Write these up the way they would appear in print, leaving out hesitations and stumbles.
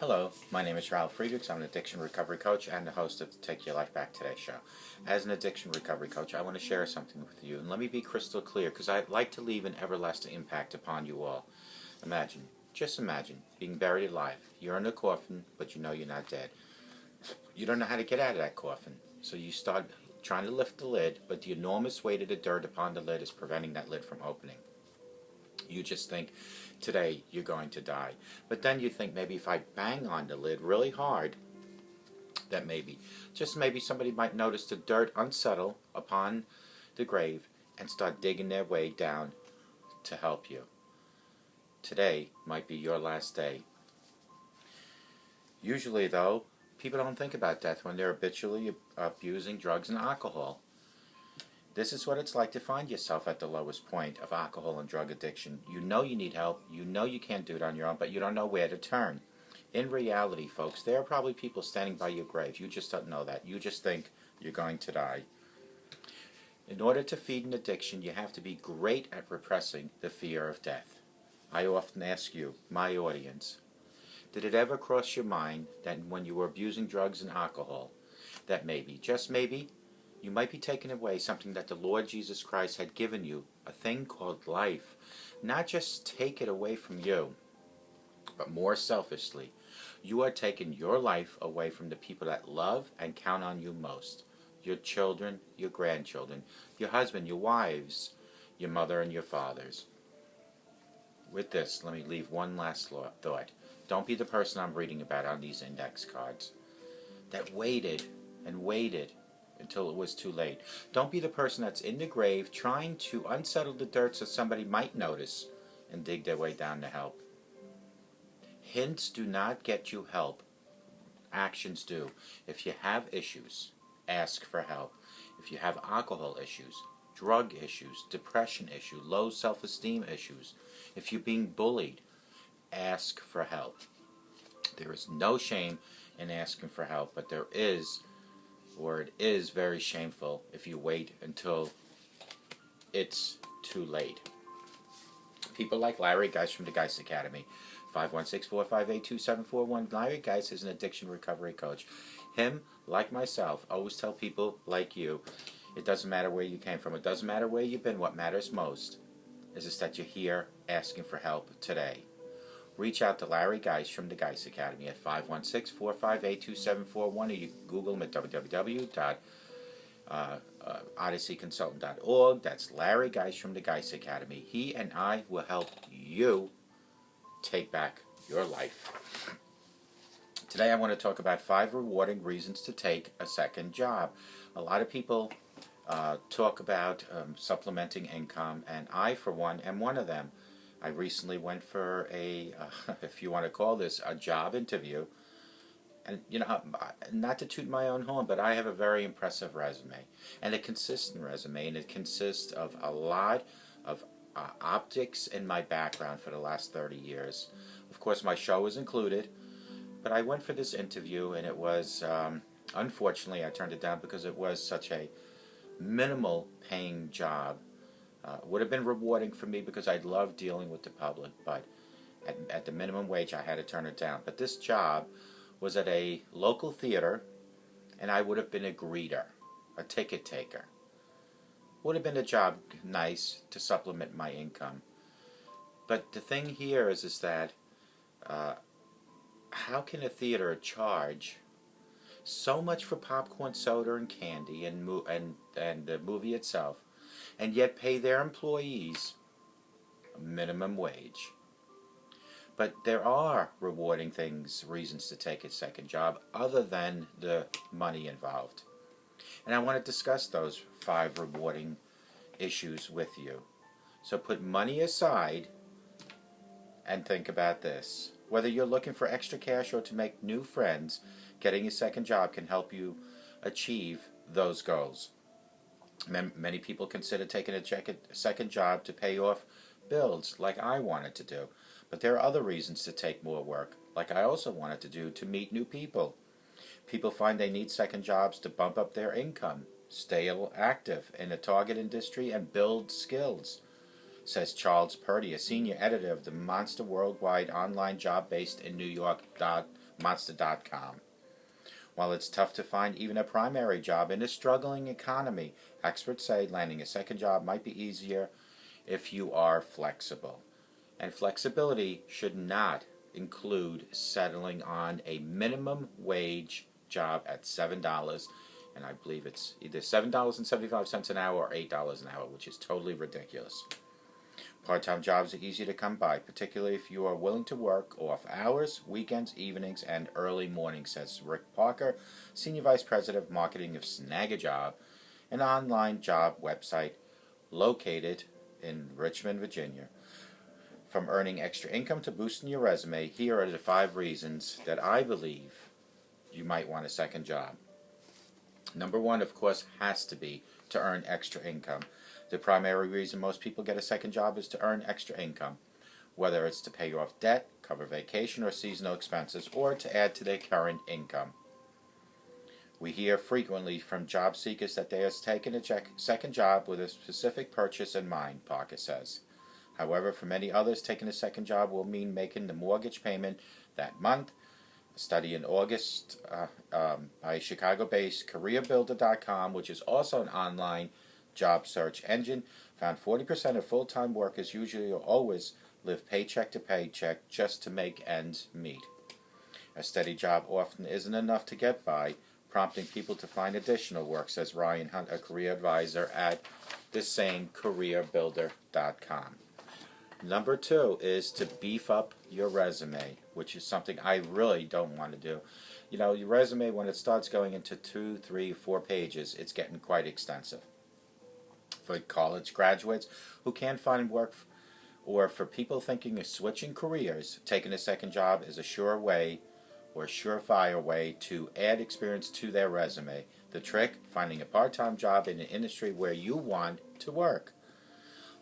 Hello, my name is Ralf Friedrichs. I'm an addiction recovery coach and the host of the Take Your Life Back Today show. As an addiction recovery coach, I want to share something with you, and let me be crystal clear because I'd like to leave an everlasting impact upon you all. Just imagine, being buried alive. You're in a coffin, but you know you're not dead. You don't know how to get out of that coffin, so you start trying to lift the lid, but the enormous weight of the dirt upon the lid is preventing that lid from opening. You just think, today you're going to die. But then you think, maybe if I bang on the lid really hard, that maybe, just maybe, somebody might notice the dirt unsettle upon the grave and start digging their way down to help you. Today might be your last day. Usually, though, people don't think about death when they're habitually abusing drugs and alcohol. This is what it's like to find yourself at the lowest point of alcohol and drug addiction. You know you need help, you know you can't do it on your own, but you don't know where to turn. In reality, folks, there are probably people standing by your grave. You just don't know that. You just think you're going to die. In order to feed an addiction, you have to be great at repressing the fear of death. I often ask you, my audience, did it ever cross your mind that when you were abusing drugs and alcohol, that maybe, just maybe, you might be taking away something that the Lord Jesus Christ had given you, a thing called life? Not just take it away from you, but more selfishly, you are taking your life away from the people that love and count on you most. Your children, your grandchildren, your husband, your wives, your mother and your fathers. With this, let me leave one last thought. Don't be the person I'm reading about on these index cards that waited and waited until it was too late. Don't be the person that's in the grave trying to unsettle the dirt so somebody might notice and dig their way down to help. Hints do not get you help. Actions do. If you have issues, ask for help. If you have alcohol issues, drug issues, depression issues, low self-esteem issues, if you're being bullied, ask for help. There is no shame in asking for help, but there is, or it is very shameful if you wait until it's too late. People like Larry Geis from the Geis Academy, 516-458-2741. Larry Geis is an addiction recovery coach. Him, like myself, always tell people like you, it doesn't matter where you came from, it doesn't matter where you've been, what matters most is that you're here asking for help today. Reach out to Larry Geis from the Geis Academy at 516-458-2741, or you can Google him at www.odysseyconsultant.org. That's Larry Geis from the Geis Academy. He and I will help you take back your life. Today I want to talk about 5 rewarding reasons to take a second job. A lot of people talk about supplementing income, and I, for one, am one of them. I recently went for a, if you want to call this, a job interview. And, you know, not to toot my own horn, but I have a very impressive resume. And a consistent resume, and it consists of a lot of optics in my background for the last 30 years. Of course, my show was included, but I went for this interview, and it was, unfortunately, I turned it down because it was such a minimal paying job. Would have been rewarding for me because I love dealing with the public, but at the minimum wage I had to turn it down. But this job was at a local theater, and I would have been a greeter, a ticket taker. Would have been a job nice to supplement my income. But the thing here is that how can a theater charge so much for popcorn, soda, and candy, and the movie itself, and yet pay their employees a minimum wage? But there are rewarding reasons to take a second job other than the money involved. And I want to discuss those 5 rewarding issues with you. So put money aside and think about this. Whether you're looking for extra cash or to make new friends, getting a second job can help you achieve those goals. Many people consider taking a second job to pay off bills, like I wanted to do. But there are other reasons to take more work, like I also wanted to do, to meet new people. People find they need second jobs to bump up their income, stay active in a target industry, and build skills. says Charles Purdy, a senior editor of the Monster worldwide online job based in New York, Monster.com. While it's tough to find even a primary job in a struggling economy, experts say landing a second job might be easier if you are flexible. And flexibility should not include settling on a minimum wage job at $7, and I believe it's either $7.75 an hour or $8 an hour, which is totally ridiculous. Part-time jobs are easy to come by, particularly if you are willing to work off hours, weekends, evenings, and early mornings, says Rick Parker, Senior Vice President of Marketing of Snag-a-Job, an online job website located in Richmond, Virginia. From earning extra income to boosting your resume, here are the 5 reasons that I believe you might want a second job. Number 1, of course, has to be to earn extra income. The primary reason most people get a second job is to earn extra income, whether it's to pay off debt, cover vacation or seasonal expenses, or to add to their current income. We hear frequently from job seekers that they are taking a second job with a specific purchase in mind, Parker says. However, for many others, taking a second job will mean making the mortgage payment that month. A study in August by Chicago-based CareerBuilder.com, which is also an online job search engine, found 40% of full-time workers usually or always live paycheck to paycheck just to make ends meet. A steady job often isn't enough to get by, prompting people to find additional work, says Ryan Hunt, a career advisor at the same CareerBuilder.com. Number 2 is to beef up your resume, which is something I really don't want to do. You know, your resume, when it starts going into 2, 3, 4 pages, it's getting quite extensive. For college graduates who can't find work, or for people thinking of switching careers, taking a second job is a sure way or surefire way to add experience to their resume. The trick, finding a part-time job in an industry where you want to work.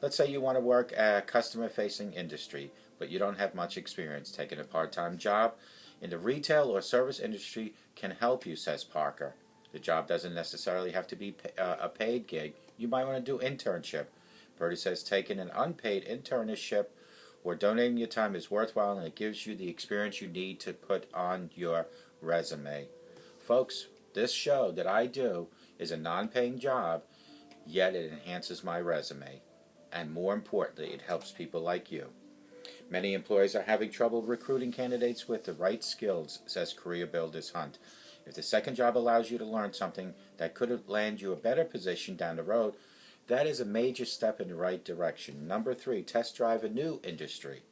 Let's say you want to work at a customer-facing industry, but you don't have much experience. Taking a part-time job in the retail or service industry can help you, says Parker. The job doesn't necessarily have to be a paid gig. You might want to do internship. Purdy says taking an unpaid internship or donating your time is worthwhile, and it gives you the experience you need to put on your resume. Folks, this show that I do is a non-paying job, yet it enhances my resume. And more importantly, it helps people like you. Many employers are having trouble recruiting candidates with the right skills, says Career Builders Hunt. If the second job allows you to learn something that could land you a better position down the road, that is a major step in the right direction. Number 3, test drive a new industry.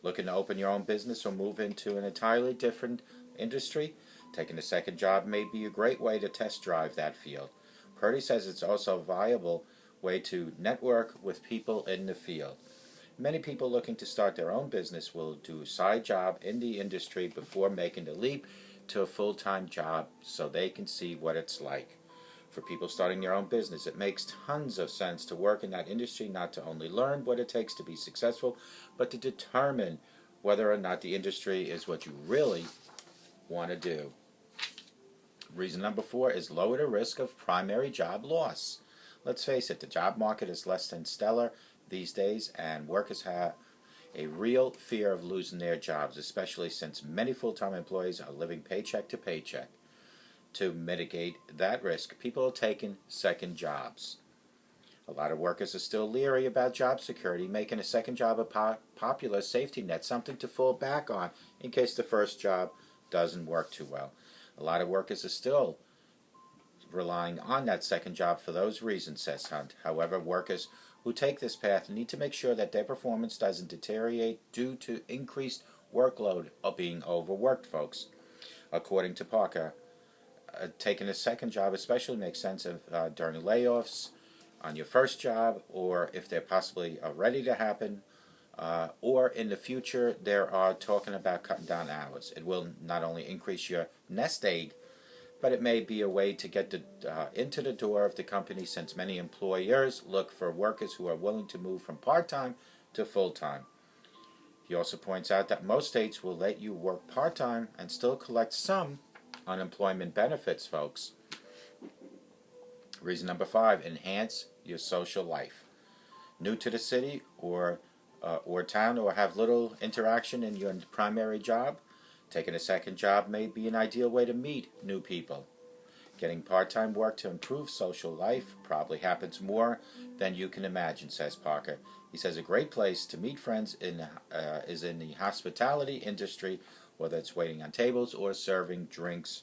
Looking to open your own business or move into an entirely different industry? Taking a second job may be a great way to test drive that field. Purdy says it's also a viable way to network with people in the field. Many people looking to start their own business will do a side job in the industry before making the leap to a full-time job so they can see what it's like. For people starting their own business, it makes tons of sense to work in that industry, not to only learn what it takes to be successful, but to determine whether or not the industry is what you really want to do. Reason number 4 is lower the risk of primary job loss. Let's face it, the job market is less than stellar these days, and workers have a real fear of losing their jobs, especially since many full-time employees are living paycheck to paycheck. To mitigate that risk, people are taking second jobs. A lot of workers are still leery about job security, making a second job a popular safety net, something to fall back on in case the first job doesn't work too well. A lot of workers are still relying on that second job for those reasons, says Hunt. However, workers who take this path need to make sure that their performance doesn't deteriorate due to increased workload or being overworked, folks. According to Parker, taking a second job especially makes sense during layoffs, on your first job, or if they're possibly ready to happen, or in the future they are talking about cutting down hours. It will not only increase your nest egg, but it may be a way to get into the door of the company, since many employers look for workers who are willing to move from part-time to full-time. He also points out that most states will let you work part-time and still collect some unemployment benefits, folks. Reason number 5, enhance your social life. new to the city or town, or have little interaction in your primary job, taking a second job may be an ideal way to meet new people. Getting part-time work to improve social life probably happens more than you can imagine, says Parker. He says a great place to meet friends is in the hospitality industry, whether it's waiting on tables or serving drinks.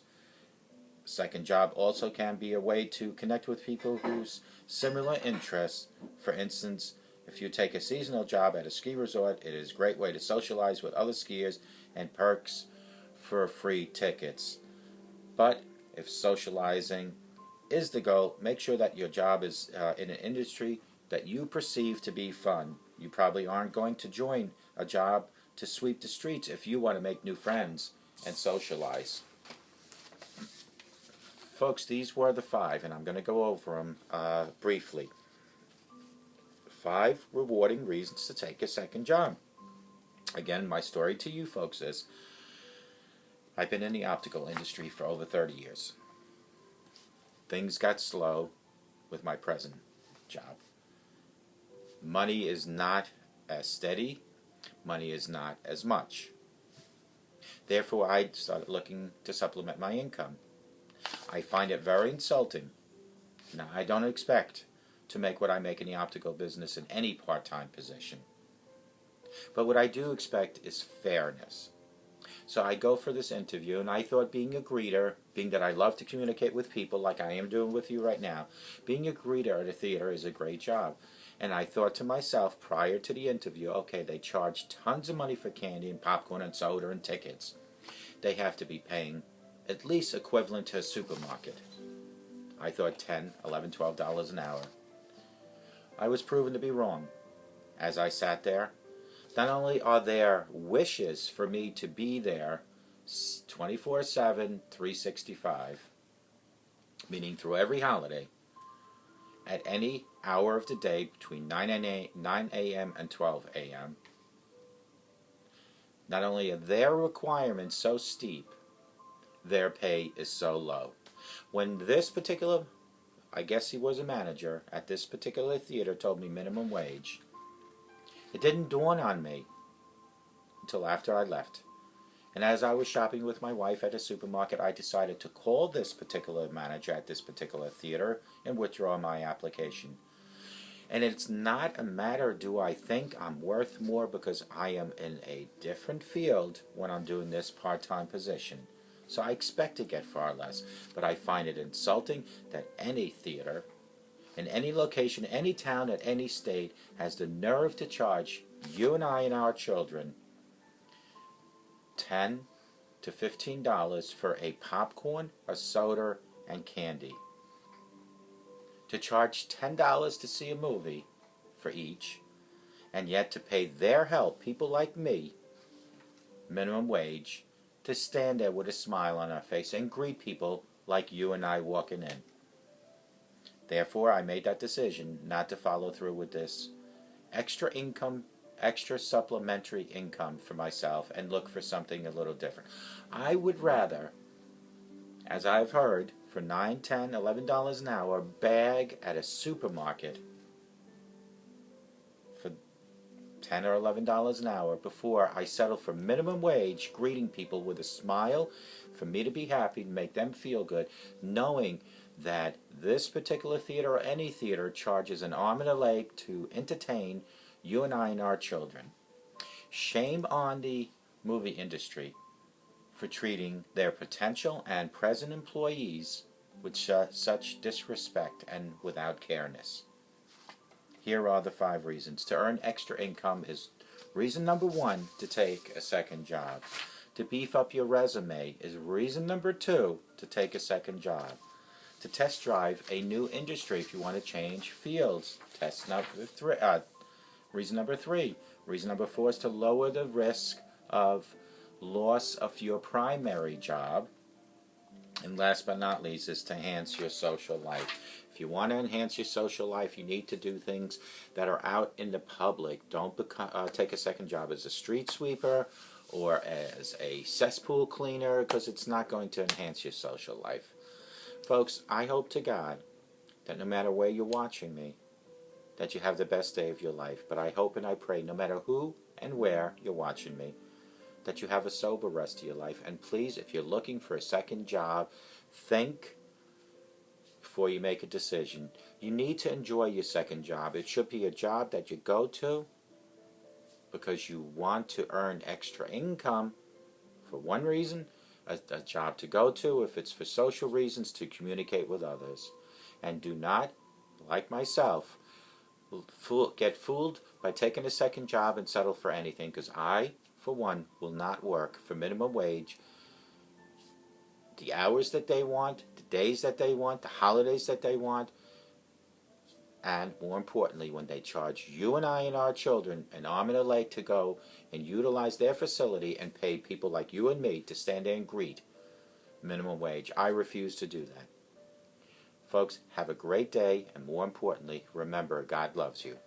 Second job also can be a way to connect with people whose similar interests. For instance, if you take a seasonal job at a ski resort, it is a great way to socialize with other skiers and perks for free tickets. But if socializing is the goal, make sure that your job is in an industry that you perceive to be fun. You probably aren't going to join a job to sweep the streets if you want to make new friends and socialize. Folks, these were the 5, and I'm going to go over them briefly. 5 rewarding reasons to take a second job. Again, my story to you folks is, I've been in the optical industry for over 30 years. Things got slow with my present job. Money is not as steady. Money is not as much. Therefore, I started looking to supplement my income. I find it very insulting. Now, I don't expect to make what I make in the optical business in any part-time position. But what I do expect is fairness. So I go for this interview, and I thought being a greeter, being that I love to communicate with people like I am doing with you right now, being a greeter at a theater is a great job. And I thought to myself prior to the interview, okay, they charge tons of money for candy and popcorn and soda and tickets. They have to be paying at least equivalent to a supermarket. I thought $10, $11, $12 an hour. I was proven to be wrong. As I sat there, not only are there wishes for me to be there 24/7, 365, meaning through every holiday, at any hour of the day between 9 a.m. and 12 a.m., not only are their requirements so steep, their pay is so low. When this particular, I guess he was a manager at this particular theater, told me minimum wage, it didn't dawn on me until after I left. And as I was shopping with my wife at a supermarket, I decided to call this particular manager at this particular theater and withdraw my application. And it's not a matter, do I think I'm worth more because I am in a different field when I'm doing this part-time position. So I expect to get far less. But I find it insulting that any theater, in any location, any town, at any state, has the nerve to charge you and I and our children $10 to $15 for a popcorn, a soda, and candy. To charge $10 to see a movie for each, and yet to pay their help, people like me, minimum wage, to stand there with a smile on our face and greet people like you and I walking in. Therefore, I made that decision not to follow through with this extra income, extra supplementary income for myself, and look for something a little different. I would rather, as I've heard, for $9, $10, $11 an hour, bag at a supermarket for $10 or $11 an hour before I settle for minimum wage, greeting people with a smile, for me to be happy, to make them feel good, knowing that this particular theater or any theater charges an arm and a leg to entertain you and I and our children. Shame on the movie industry for treating their potential and present employees with such disrespect and without careness. Here are the 5 reasons. To earn extra income is reason number 1, to take a second job. To beef up your resume is reason number 2, to take a second job. To test drive a new industry if you want to change fields. Reason number 3. Reason number 4 is to lower the risk of loss of your primary job. And last but not least is to enhance your social life. If you want to enhance your social life, you need to do things that are out in the public. Don't take a second job as a street sweeper or as a cesspool cleaner, because it's not going to enhance your social life. Folks, I hope to God that no matter where you're watching me, that you have the best day of your life. But I hope and I pray, no matter who and where you're watching me, that you have a sober rest of your life. And please, if you're looking for a second job, think before you make a decision. You need to enjoy your second job. It should be a job that you go to because you want to earn extra income for one reason, a job to go to if it's for social reasons, to communicate with others. And do not, like myself, get fooled by taking a second job and settle for anything, because I, for one, will not work for minimum wage the hours that they want, the days that they want, the holidays that they want, and more importantly, when they charge you and I and our children an arm and a leg to go and utilize their facility and pay people like you and me to stand there and greet minimum wage. I refuse to do that. Folks, have a great day, and more importantly, remember, God loves you.